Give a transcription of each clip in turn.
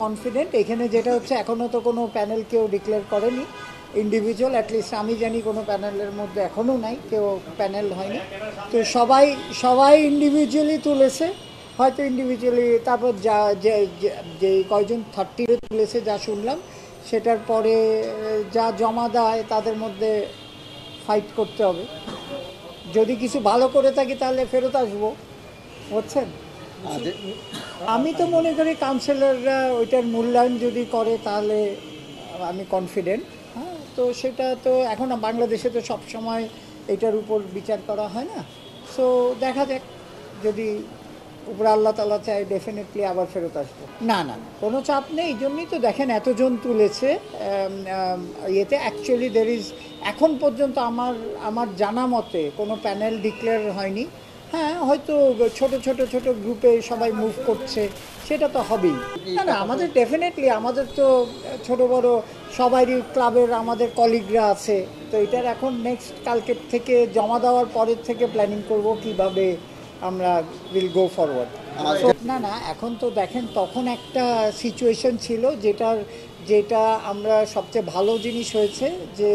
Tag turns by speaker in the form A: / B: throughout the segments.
A: Confident. এখানে যেটা হচ্ছে এখনও তো কোনো প্যানেল কেউ ডিক্লেয়ার করেনি ইন্ডিভিজুয়াল, অ্যাটলিস্ট আমি জানি কোনো প্যানেলের মধ্যে এখনও নাই, কেউ প্যানেল হয়নি। তো সবাই সবাই ইন্ডিভিজুয়ালি তুলেছে, হয়তো ইন্ডিভিজুয়ালি। তারপর যা যে কয়জন 30 তুলেছে যা শুনলাম, সেটার পরে যা জমা দেয় তাদের মধ্যে ফাইট করতে হবে। যদি কিছু ভালো করে থাকি তাহলে ফেরত আসবো, বুঝছেন। আমি তো মনে করি কাউন্সিলররা ওইটার মূল্যায়ন যদি করে তাহলে আমি কনফিডেন্ট। হ্যাঁ, তো সেটা তো এখন বাংলাদেশে তো সবসময় এটার উপর বিচার করা হয় না। সো দেখা যাক, যদি উপরে আল্লাহ তাআলা চায় ডেফিনেটলি আবার ফেরত আসবো। না না না, কোনো চাপ নেই। এই জন্যই তো দেখেন এতজন তুলেছে ইয়েতে। অ্যাকচুয়ালি দের ইজ, এখন পর্যন্ত আমার জানা মতে কোনো প্যানেল ডিক্লেয়ার হয়নি। হ্যাঁ, হয়তো ছোট ছোট ছোট গ্রুপে সবাই মুভ করছে, সেটা তো হবেই। না না, আমাদের ডেফিনেটলি, আমাদের তো ছোট বড় সবারই ক্লাবের আমাদের কলিগরা আছে। তো এটার এখন নেক্সট কালকের থেকে জমা দেওয়ার পরের থেকে প্ল্যানিং করব কিভাবে আমরা উইল গো ফরওয়ার্ড। না না, এখন তো দেখেন তখন একটা সিচুয়েশন ছিল যেটা আমরা সবচেয়ে ভালো জিনিস হয়েছে যে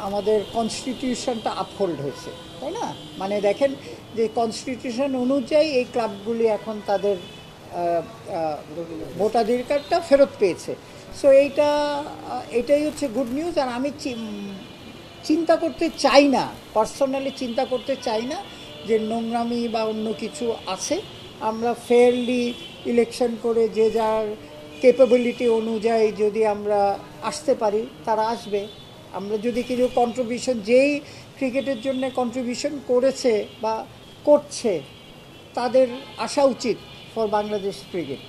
A: আমাদের কনস্টিটিউশনটা আপহোল্ড হয়েছে, তাই না? মানে দেখেন যে কনস্টিটিউশন অনুযায়ী এই ক্লাবগুলি এখন তাদের ভোটাধিকারটা ফেরত পেয়েছে। সো এটাই হচ্ছে গুড নিউজ। আর আমি চিন্তা করতে চাই না, পার্সোনালি চিন্তা করতে চাই না যে নোংরামি বা অন্য কিছু আছে। আমরা ফেয়ারলি ইলেকশন করে যে যার ক্যাপাবিলিটি অনুযায়ী যদি আমরা আসতে পারি, তারা আসবে। আমরা যদি কিছু কন্ট্রিবিউশন, যেই ক্রিকেটের জন্য কন্ট্রিবিউশন করেছে বা করছে, তাদের আসা উচিত ফর বাংলাদেশ ক্রিকেট।